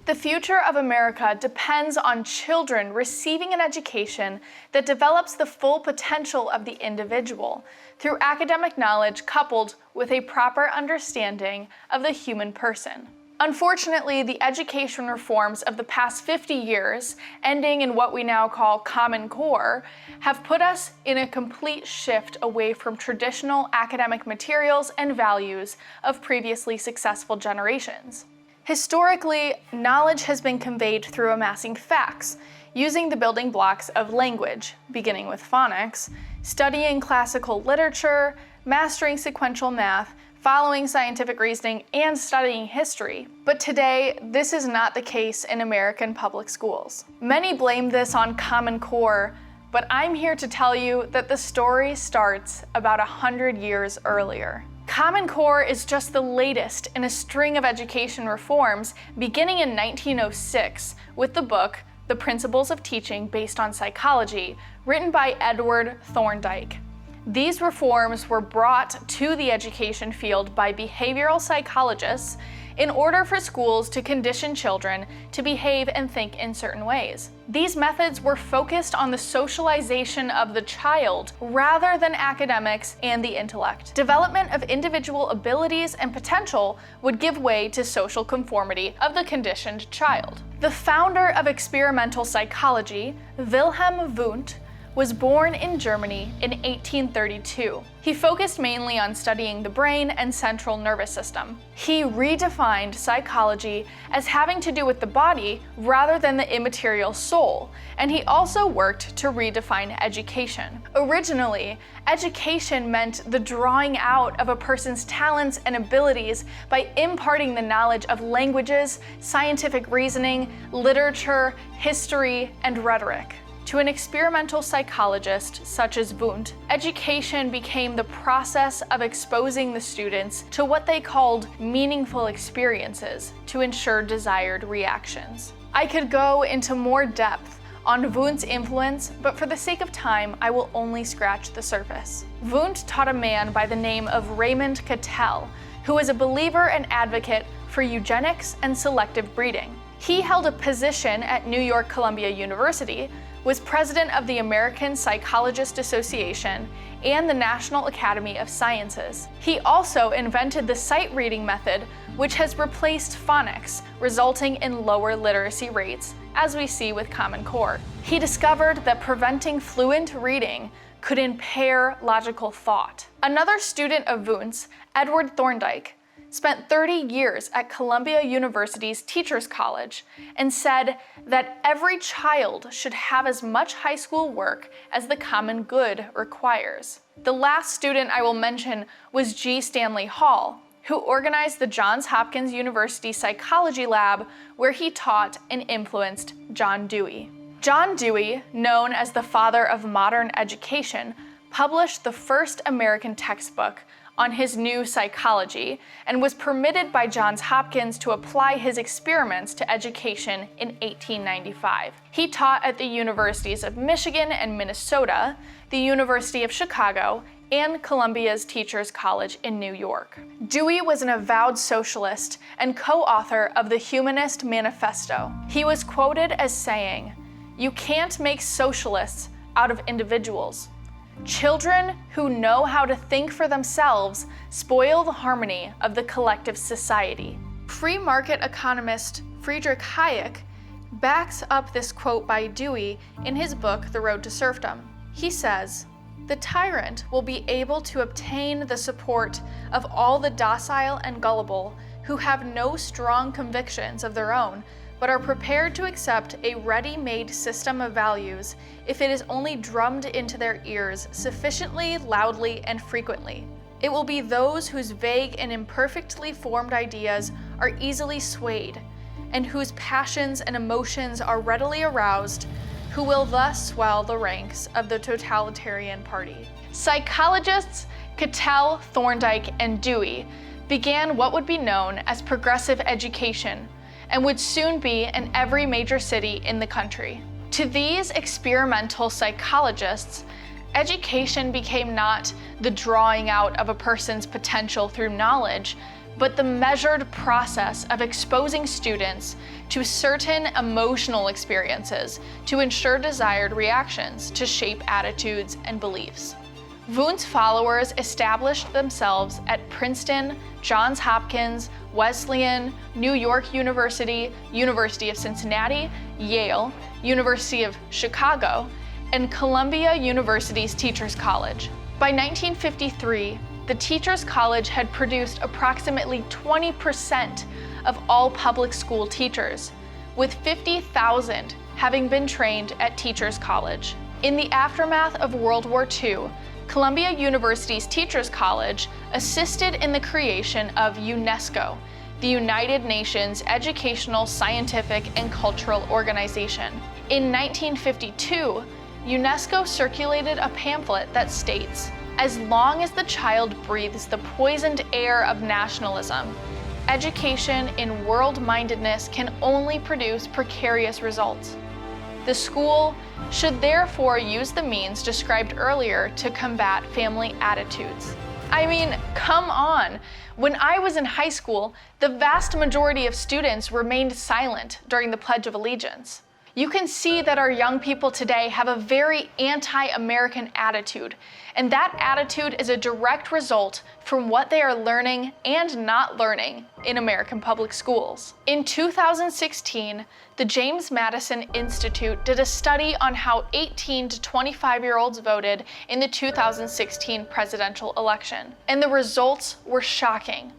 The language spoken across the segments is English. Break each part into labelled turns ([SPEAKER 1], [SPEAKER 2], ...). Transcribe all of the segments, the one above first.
[SPEAKER 1] The future of America depends on children receiving an education that develops the full potential of the individual through academic knowledge coupled with a proper understanding of the human person. Unfortunately, the education reforms of the past 50 years, ending in what we now call Common Core, have put us in a complete shift away from traditional academic materials and values of previously successful generations. Historically, knowledge has been conveyed through amassing facts, using the building blocks of language, beginning with phonics, studying classical literature, mastering sequential math, following scientific reasoning, and studying history. But today, this is not the case in American public schools. Many blame this on Common Core, but I'm here to tell you that the story starts about 100 years earlier. Common Core is just the latest in a string of education reforms beginning in 1906 with the book The Principles of Teaching Based on Psychology, written by Edward Thorndike. These reforms were brought to the education field by behavioral psychologists in order for schools to condition children to behave and think in certain ways. These methods were focused on the socialization of the child rather than academics and the intellect. Development of individual abilities and potential would give way to social conformity of the conditioned child. The founder of experimental psychology, Wilhelm Wundt, was born in Germany in 1832. He focused mainly on studying the brain and central nervous system. He redefined psychology as having to do with the body rather than the immaterial soul, and he also worked to redefine education. Originally, education meant the drawing out of a person's talents and abilities by imparting the knowledge of languages, scientific reasoning, literature, history, and rhetoric. To an experimental psychologist such as Wundt, education became the process of exposing the students to what they called meaningful experiences to ensure desired reactions. I could go into more depth on Wundt's influence, but for the sake of time, I will only scratch the surface. Wundt taught a man by the name of Raymond CATTEL, who was a believer and advocate for eugenics and selective breeding. He held a position at New York Columbia University, was president of the American Psychologist Association and the National Academy of Sciences. He also invented the sight reading method, which has replaced phonics, resulting in lower literacy rates, as we see with Common Core. He discovered that preventing fluent reading could impair logical thought. Another student of Wundt's, Edward Thorndike, spent 30 years at Columbia University's Teachers College and said that every child should have as much high school work as the common good requires. The last student I will mention was G. Stanley Hall, who organized the Johns Hopkins University Psychology Lab, where he taught and influenced John Dewey. John Dewey, known as the father of modern education, published the first American textbook on his new psychology and was permitted by Johns Hopkins to apply his experiments to education in 1895. He taught at the universities of Michigan and Minnesota, the University of Chicago, and Columbia's Teachers College in New York. Dewey was an avowed socialist and co-author of the Humanist Manifesto. He was quoted as saying, "You can't make socialists out of individuals. Children who know how to think for themselves spoil the harmony of the collective society." Free market economist Friedrich Hayek backs up this quote by Dewey in his book, The Road to Serfdom. He says, "The tyrant will be able to obtain the support of all the docile and gullible who have no strong convictions of their own, but are prepared to accept a ready-made system of values if it is only drummed into their ears sufficiently loudly and frequently. It will be those whose vague and imperfectly formed ideas are easily swayed, and whose passions and emotions are readily aroused, who will thus swell the ranks of the totalitarian party." Psychologists CATTEL, Thorndike, and Dewey began what would be known as progressive education, and would soon be in every major city in the country. To these experimental psychologists, education became not the drawing out of a person's potential through knowledge, but the measured process of exposing students to certain emotional experiences to ensure desired reactions to shape attitudes and beliefs. WUNDT followers established themselves at Princeton, Johns Hopkins, Wesleyan, New York University, University of Cincinnati, Yale, University of Chicago, and Columbia University's Teachers College. By 1953, the Teachers College had produced approximately 20% of all public school teachers, with 50,000 having been trained at Teachers College. In the aftermath of World War II, Columbia University's Teachers College assisted in the creation of UNESCO, the United Nations Educational, Scientific, and Cultural Organization. In 1952, UNESCO circulated a pamphlet that states, "As long as the child breathes the poisoned air of nationalism, education in world-mindedness can only produce precarious results. The school should therefore use the means described earlier to combat family attitudes." I mean, come on. When I was in high school, the vast majority of students remained silent during the Pledge of Allegiance. You can see that our young people today have a very anti-American attitude, and that attitude is a direct result from what they are learning and not learning in American public schools. In 2016, the James Madison Institute did a study on how 18 to 25-year-olds voted in the 2016 presidential election, and the results were shocking.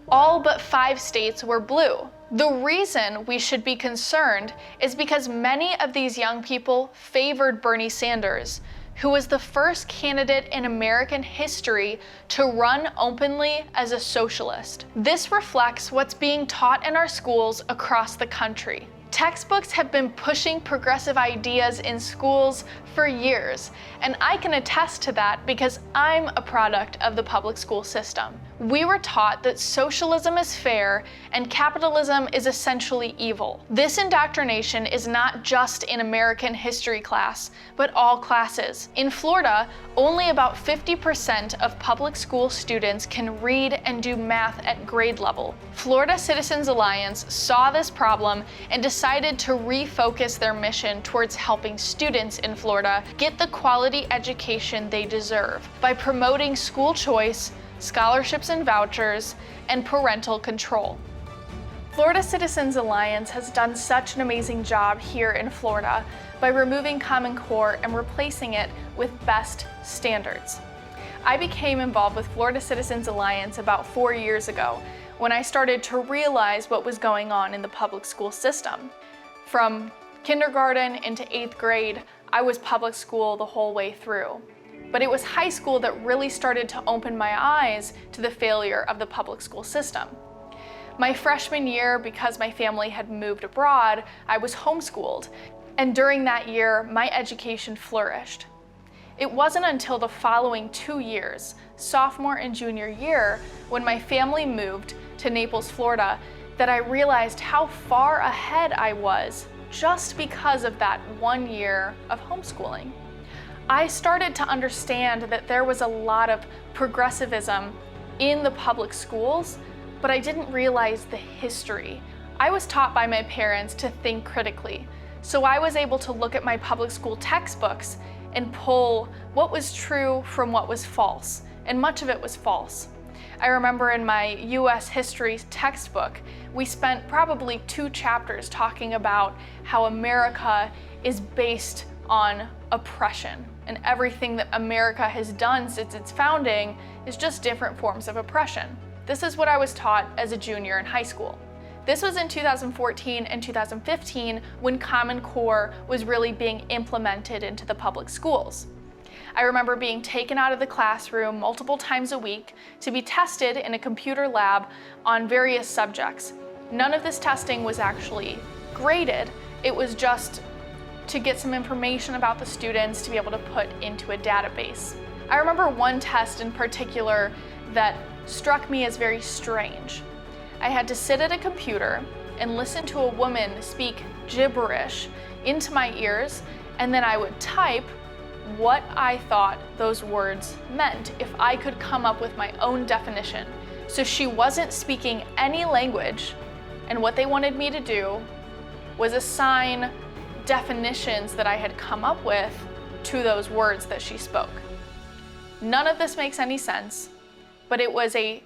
[SPEAKER 1] All but 5 states were blue. The reason we should be concerned is because many of these young people favored Bernie Sanders, who was the first candidate in American history to run openly as a socialist. This reflects what's being taught in our schools across the country. Textbooks have been pushing progressive ideas in schools for years, and I can attest to that because I'm a product of the public school system. We were taught that socialism is fair and capitalism is essentially evil. This indoctrination is not just in American history class, but all classes. In Florida, only about 50% of public school students can read and do math at grade level. Florida Citizens Alliance saw this problem and decided to refocus their mission towards helping students in Florida get the quality education they deserve by promoting school choice, scholarships and vouchers, and parental control. Florida Citizens Alliance has done such an amazing job here in Florida by removing Common Core and replacing it with BEST standards. I became involved with Florida Citizens Alliance about 4 years ago when I started to realize what was going on in the public school system. From kindergarten into 8th grade, I was public school the whole way through. But it was high school that really started to open my eyes to the failure of the public school system. My freshman year, because my family had moved abroad, I was homeschooled, and during that year, my education flourished. It wasn't until the following 2 years, sophomore and junior year, when my family moved to Naples, Florida, that I realized how far ahead I was just because of that 1 year of homeschooling. I started to understand that there was a lot of progressivism in the public schools, but I didn't realize the history. I was taught by my parents to think critically, so I was able to look at my public school textbooks and pull what was true from what was false, and much of it was false. I remember in my US history textbook, we spent probably 2 chapters talking about how America is based on oppression, and everything that America has done since its founding is just different forms of oppression. This is what I was taught as a junior in high school. This was in 2014 and 2015 when Common Core was really being implemented into the public schools. I remember being taken out of the classroom multiple times a week to be tested in a computer lab on various subjects. None of this testing was actually graded, it was just to get some information about the students to be able to put into a database. I remember one test in particular that struck me as very strange. I had to sit at a computer and listen to a woman speak gibberish into my ears, and then I would type what I thought those words meant if I could come up with my own definition. So she wasn't speaking any language, and what they wanted me to do was assign definitions that I had come up with to those words that she spoke. None of this makes any sense, but it was a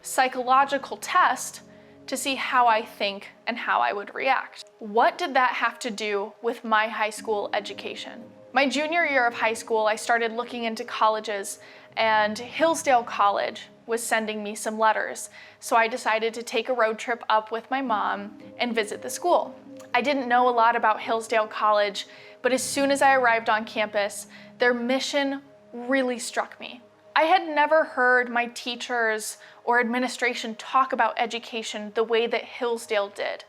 [SPEAKER 1] psychological test to see how I think and how I would react. What did that have to do with my high school education? My junior year of high school, I started looking into colleges, and Hillsdale College was sending me some letters. So I decided to take a road trip up with my mom and visit the school. I didn't know a lot about Hillsdale College, but as soon as I arrived on campus, their mission really struck me. I had never heard my teachers or administration talk about education the way that Hillsdale did.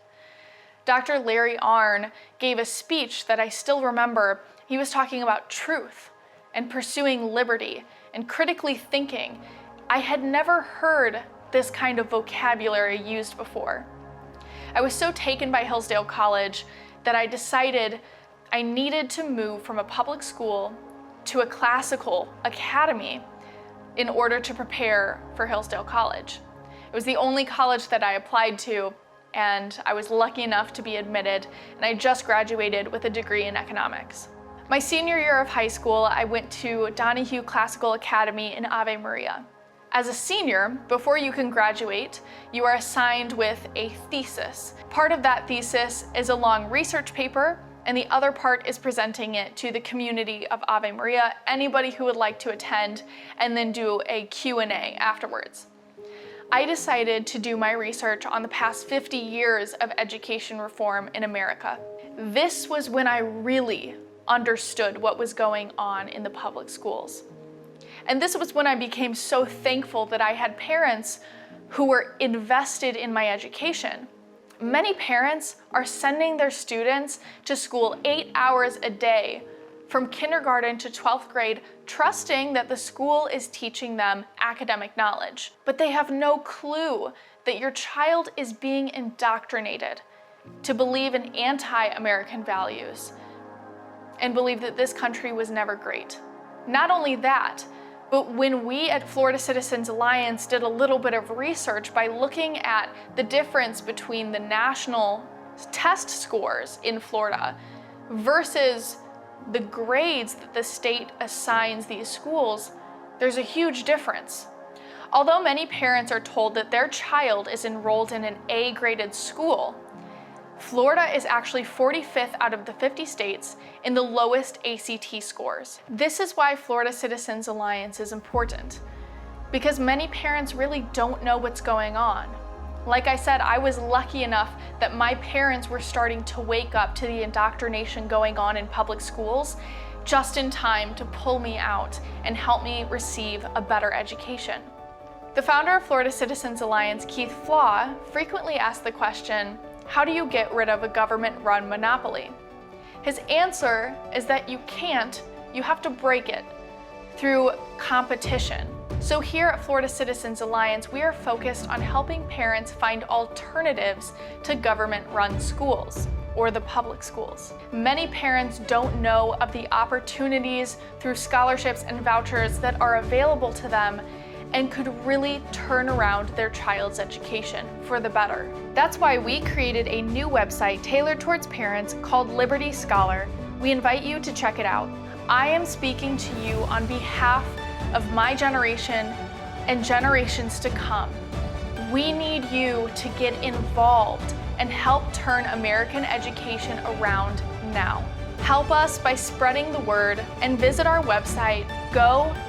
[SPEAKER 1] Dr. Larry Arnn gave a speech that I still remember. He was talking about truth and pursuing liberty and critically thinking. I had never heard this kind of vocabulary used before. I was so taken by Hillsdale College that I decided I needed to move from a public school to a classical academy in order to prepare for Hillsdale College. It was the only college that I applied to, and I was lucky enough to be admitted, and I just graduated with a degree in economics. My senior year of high school, I went to Donahue Classical Academy in Ave Maria. As a senior, before you can graduate, you are assigned with a thesis. Part of that thesis is a long research paper, and the other part is presenting it to the community of Ave Maria, anybody who would like to attend, and then do a Q&A afterwards. I decided to do my research on the past 50 years of education reform in America. This was when I really understood what was going on in the public schools. And this was when I became so thankful that I had parents who were invested in my education. Many parents are sending their students to school 8 hours a day from kindergarten to 12th grade, trusting that the school is teaching them academic knowledge. But they have no clue that your child is being indoctrinated to believe in anti-American values and believe that this country was never great. Not only that, but when we at Florida Citizens Alliance did a little bit of research by looking at the difference between the national test scores in Florida versus the grades that the state assigns these schools, there's a huge difference. Although many parents are told that their child is enrolled in an A-graded school, Florida is actually 45th out of the 50 states in the lowest ACT scores. This is why Florida Citizens Alliance is important, because many parents really don't know what's going on. Like I said, I was lucky enough that my parents were starting to wake up to the indoctrination going on in public schools just in time to pull me out and help me receive a better education. The founder of Florida Citizens Alliance, Keith Flaw, frequently asked the question, how do you get rid of a government-run monopoly? His answer is that you can't, you have to break it through competition. So here at Florida Citizens Alliance, we are focused on helping parents find alternatives to government-run schools or the public schools. Many parents don't know of the opportunities through scholarships and vouchers that are available to them and could really turn around their child's education for the better. That's why we created a new website tailored towards parents called Liberty Scholar. We invite you to check it out. I am speaking to you on behalf of my generation and generations to come. We need you to get involved and help turn American education around now. Help us by spreading the word and visit our website, goflca.com.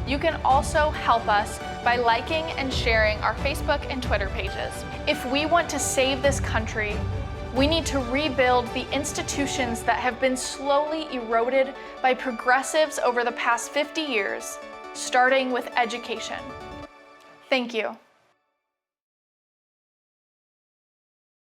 [SPEAKER 1] You can also help us by liking and sharing our Facebook and Twitter pages. If we want to save this country, we need to rebuild the institutions that have been slowly eroded by progressives over the past 50 years, starting with education. Thank you.